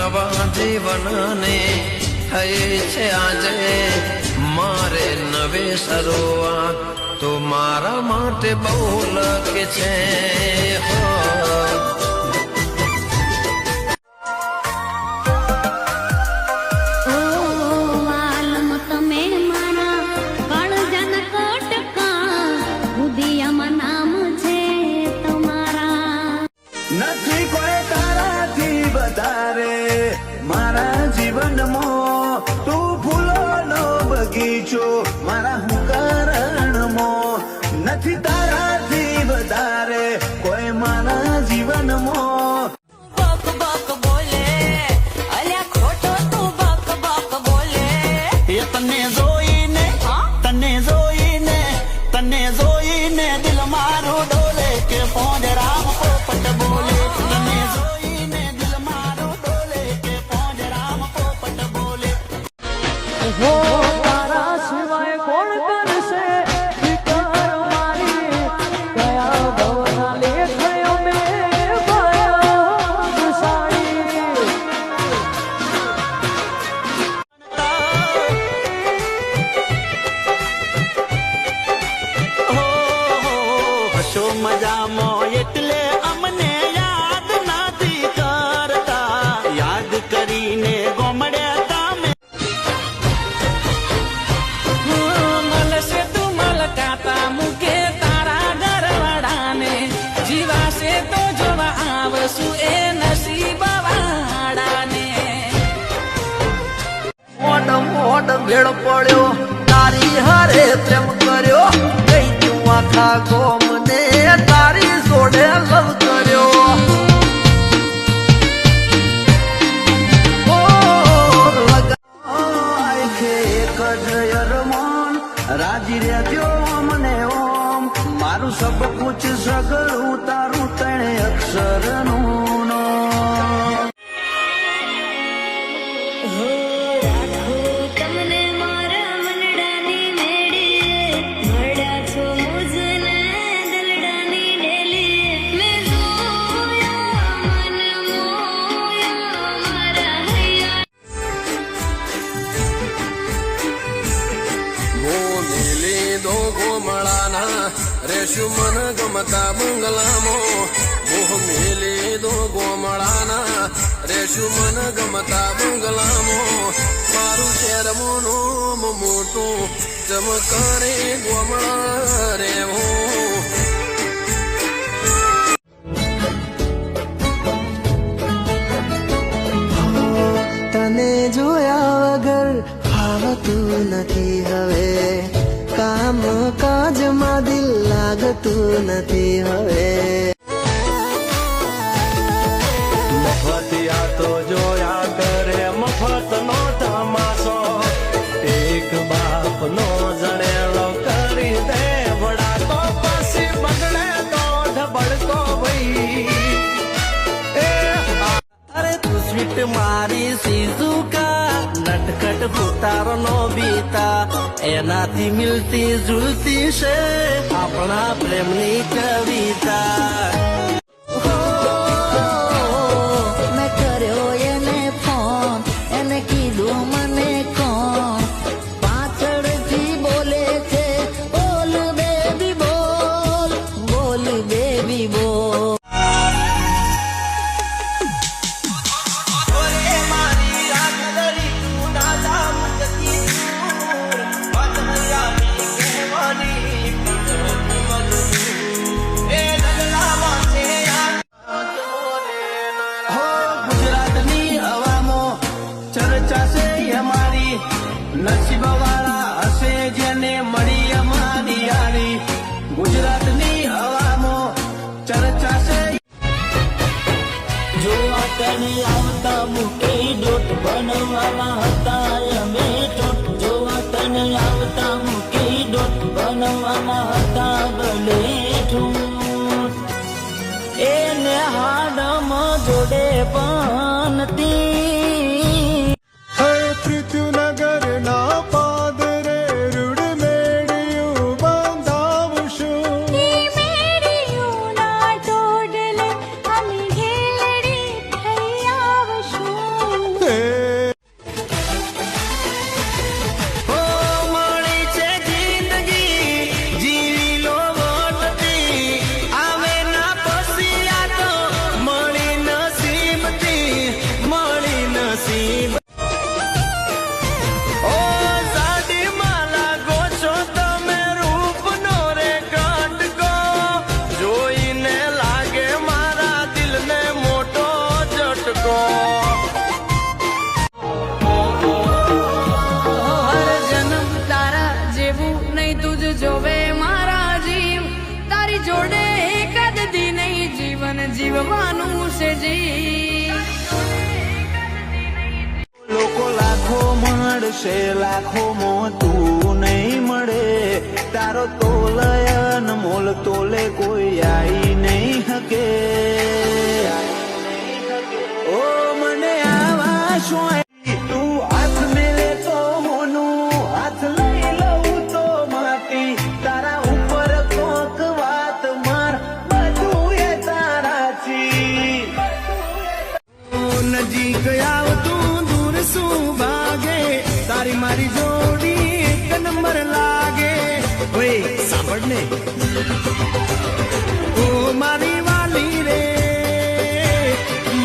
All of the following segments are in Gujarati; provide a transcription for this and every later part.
નવા જીવનને થઈ છે આજે મારે નવે શરૂઆત તો મારા માટે બહુ લકે છે હો નથી કોઈ તારાથી વધારે મારા જીવનમાં તું ફૂલોનો બગીચો મારા હુંકારણમાં નથી તારાથી વધારે કોઈ મારા જીવનમાં બક બક બોલે અલ્યા ખોટો તું બક બક બોલે એ તને જોઈને દિલ મારું ડોલે કે પોંજરામ પોપટ બોલે તને જોઈને દિલ મારું ડોલે કે પોંજરામ પોપટ બોલે હો તારા સિવાય કોણ કરશે વિકાર મારી કયા ભવના લેખયો મે ભયા સાડી હશો મજામાં એટલે અમને યાદ નથી કરતા યાદ કરીને ગોમડ્યા તમે મળશે તું મલકાતા મૂકે તારા ઘરવાળાને જીવાશે તો જોવા આવશું એ નસીબ વાળાને મોડ ભેળ પડ્યો તારી હારે પ્રેમ કર્યો ગઈ તું આખા ગોમને તારી જોડે લવ કર્યો રાજી રહેજો મને ઓમ મારું સબ કુછ સગળું તારું તણે અક્ષરનું તમને મારા મનડાની મેડી મળ્યા છો મુજને દલડાની ડેલી મેં જોયા મન મોયા મારા હૈયા મોમેલી દો ગોમળાના રેશું મન ગમતા બંગલામાં મોહ મેલી દો ગોમળાના રેશું મન ગમતા બંગલામાં મારું શેરમોનું મોટું ચમકારે ગોમળા રેવું તને જોયા વગર ફાવતું નથી હવે કામ કાજમાં દિલ લાગતું નથી હવે મફતિયા તો જોયા કરે મફત નો તમાશો એક બાપ નો જણેલો કરી દે વડા તો પછી બગડે દોઢ બળકો ભાઈ અરે તું સ્વીટ મારી સીઝુકા નટખટ પુતારો નો બીતા એનાથી મિલતી જુલતી છે આપણા પ્રેમની કવિતા મેં કર્યો એને ફોન એને કીધું મને કોણ પાછળથી બોલે છે બોલ બેબી બોલ બોલ બેબી બોલ નસીબ વાળા હશે જેને મળી અમારી યારી ગુજરાતની હવામાં ચર્ચા છે જોવા તને આવતા મૂકે ડોટ બનવાના હતા અમે ઠોટ જોવા તને આવતા મૂકે ડોટ બનવાના હતા ભલે ઠૂટ એને હાડમાં જોડે પણ પૃથ્વીનગર ના પાદરે રૂડ મેળ્યું બંધાવશું મેળ્યું ના ટોડલે અમે ઘેલડી થઈ આવશું મળશે લાખોમાં તું નહીં મળે તારો તોલયન મોલ તોલે કોઈ આઈ નહીં હકે ઓ મને આવા શું તું હાથ મેલે તો મોનું હાથ લઈ લઉં તો માટી તારા ઉપર કોક વાત માર બધું એ તારાથી નજીક આવતું દૂર શું ભાગે તારી મારી જોડી એક નંબર લાગે ઓય સાંભળ ને ઓ મારી વાલી રે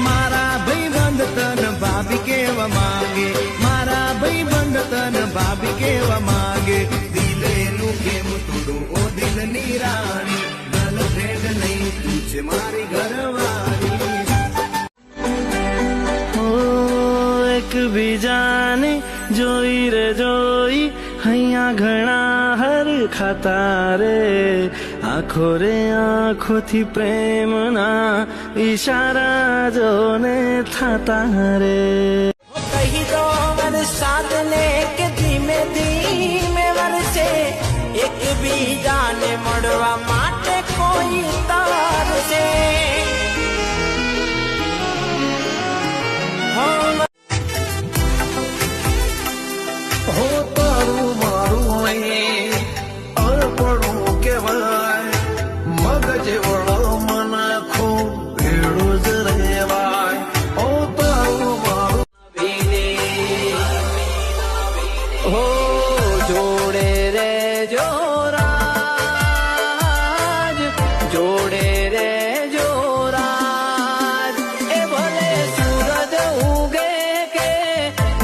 મારા ભાઈબંધ તન ભાભી કેવા માંગે મારા ભાઈબંધ તન ભાભી કેવા માંગે દિલ એનું કેમ તોડું ઓ દિલની રાણી ગર્લફ્રેન્ડ નહીં તું છે મારી ઘરવાળી એકબીજાને જોઈ રે જોઈ અહીંયા ઘણા હર ખાતા રે આંખો રે આંખોથી પ્રેમના ઈશારા જોને થતા રે કહી દો વરસાદ ને કે ધીમે ધીમે વરસે એકબીજાને મળવા માટે કોઈ તારશે હો તારું મારું અહીં અર્પણું કહેવાય મગજ વળો મનાખો ભેળું જ રહેવાય હો તારું મારું હો જોડે રે જોરાજ જોડે રે જોરાજ એ ભલે સૂરજ ઉગે કે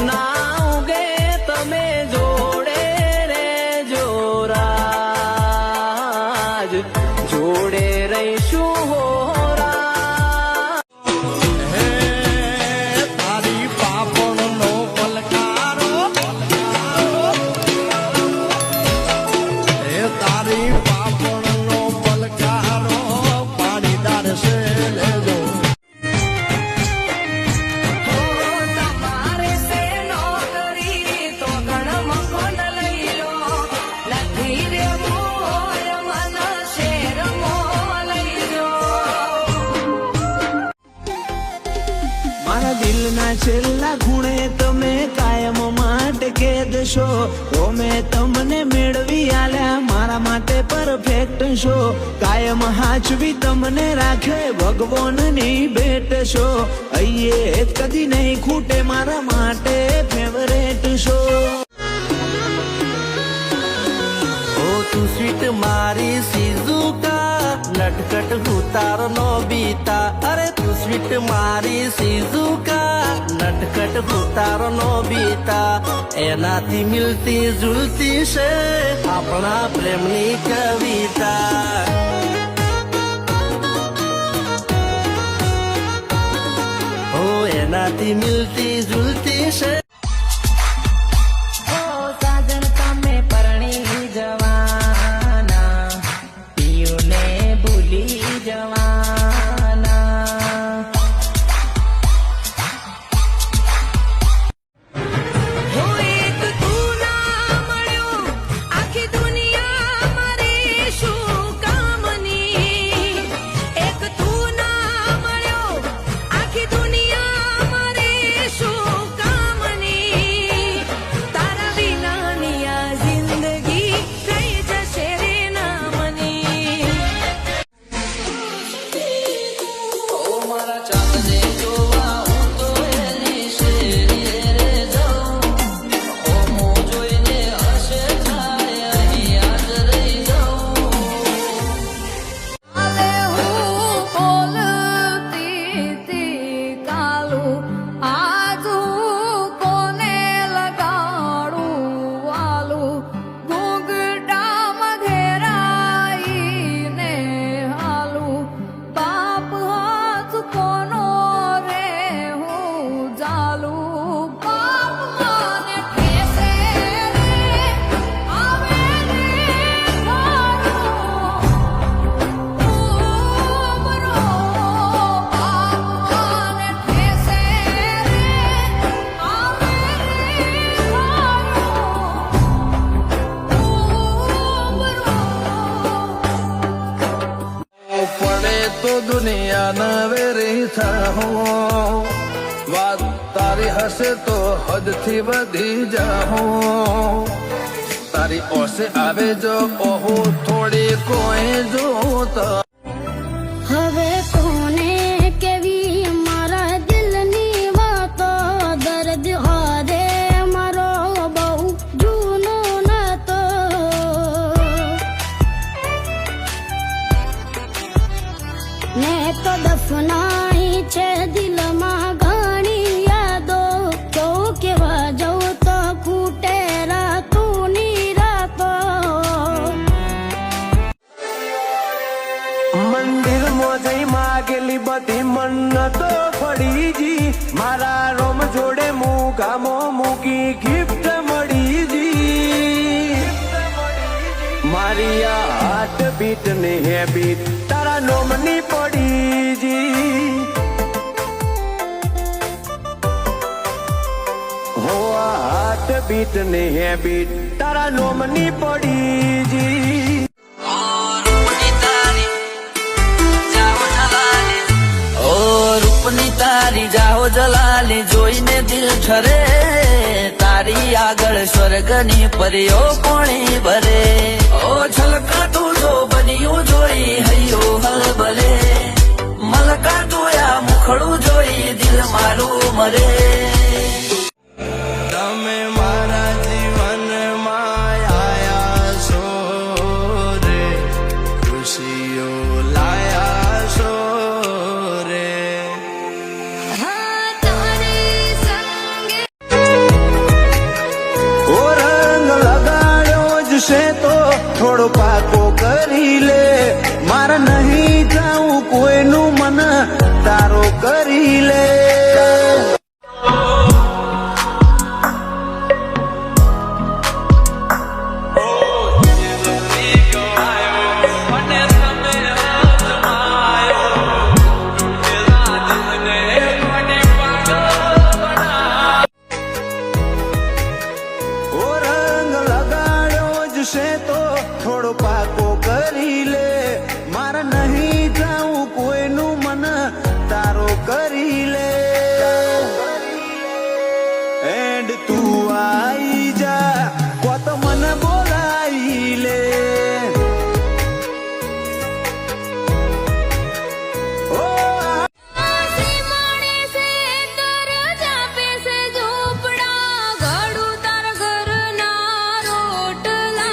ના ઉગે તમે જોડે રે જોરાજ જોડે રહીશું હોરા તારી પાપણનો પલકારો તારી પાપણનો પલકારો પાણીદાર છે લેજો તમારે સે નોકરી તો ગણમ કોણ લઈ લો નથી રેવું હોય મન શેર લઈ લો મારા દિલના છેલ્લા ખૂણે તમે કાયમ માટે કેદ છો તો મેં તમને મેળવી આલ્યા મારા માટે પરફેક્ટ છો કાયમ હાચવી તમને રાખે ભગવાનની ભેટ છો અહીંયા કદી નહીં ખૂટે મારા માટે ફેવરેટ છો ઓ તું સ્વીટ મારી સીઝુકા નટકટ ઉતાર નો બીતા અરે તું સ્વીટ મારી સીઝુકા નટકટ ઉતાર નો બીતા એનાથી મિલતી જુલતી છે આપણા પ્રેમની કવિતા ઓ એનાથી મિલતી જુલતી છે ઓ સાજન તમે પરણી જવાના પિયુને ભૂલી જવાના હો એક તું ના મળ્યો આખી દુનિયા મારે શું કામની એક તું ના મળ્યો આખી દુનિયા મારે શું કામની નવેરી થાહો વાત તારી હશે તો હદથી વધી જાહો તારી ઓસે આવે જો ઓહો થોડી કોઈ જોતા હવે કોને કેવી મારા દિલની વાતો દર્દ હારે મારો બહુ જૂનો નતો ને તો દફનાઈ છે દિલમાં ઘણી યાદો તો કેવા જવું તો ખૂટે રાતુની રાતો મંદિર માં જઈ માગેલી બધી મન્નતો ફળીજી મારા રોમ જોડે મુકામો મૂકી ગિફ્ટ મળીજી મારી આ હાર્ટ બીટ ને હેબિટ તારા નોમની પડીજી હો આ હાર્ટ બીટ ને હેબિટ તારા નોમની પડીજી ઓ રૂપની તારી જાઓ જલાલી જોઈને દિલ ઠરે તારી આગળ સ્વર્ગની પરીઓ કોણી ભરે ઓ છલકાતું જો બન્યું જોઈ હૈયો હલબલે મલકાતું આ મુખડું જોઈ દિલ મારું મરે તમે મારા જીવનમાં આયા છો રે ખુશીઓ લાયા છો રે હા તારી સંગે ઓ રંગ લગાડ્યો જ છે તો થોડો પાકો કરી લે મારે નહીં જાઉં કોઈનું મન તારો કરી લે ઓ રંગ લગાડ્યો જ છે તો થોડો પાકો કરી લે મારે નહીં જાઉં કોઈનું મન તારો કરી લે એન્ડ તું આઈ જા કોત મને બોલાઈ લે ઓ से माने से तर जापे से झोपड़ा घड़ू तार घर ना रोटला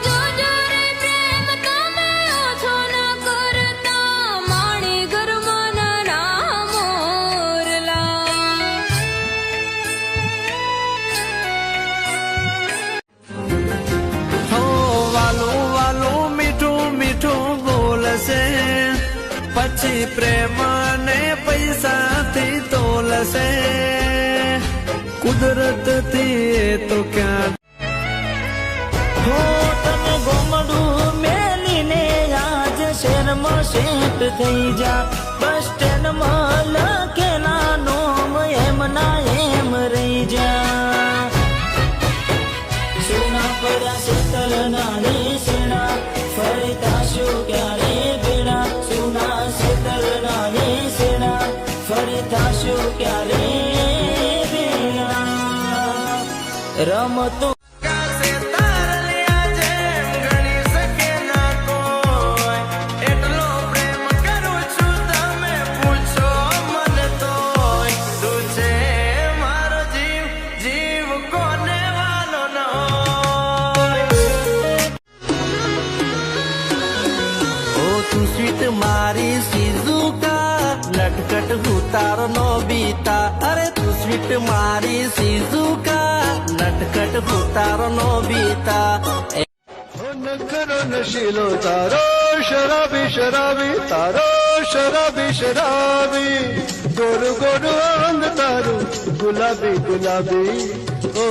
जो जो रे प्रेम તમે ઓછો ના કરતા માણી ઘર મન ના મોરલા હો વાલું વાલું મીઠું મીઠું બોલશે પછી પ્રેમ ને પૈસાથી તોલશે કુદરતથી તો ક્યાં હો તને ગોમડું મેલીને આજ શેરમાં શેઠ થઈ જા બસ સ્ટેન્ડમાં લખેલા નોમ એમ ના એમ રહી જા સોના પડ્યા શીતલ નાની સેના ફરતા શું ક્યારે બેડા સોના શીતલ નાની સેના ફરતા શું ક્યારે બેડા રમતું તું સ્વીટ મારી સીઝુકા નટકટ હું તારો નો બીતા અરે તું સ્વીટ મારી સીઝુકા નટકટ હું તારો નો બીતા નખરો નશીલો તારો શરાબી શરાબી તારો શરાબી શરાબી ગોરું ગોરું અંગ તારું ગુલાબી ગુલાબી ઓ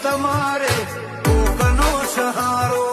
તમારે કોકનો સહારો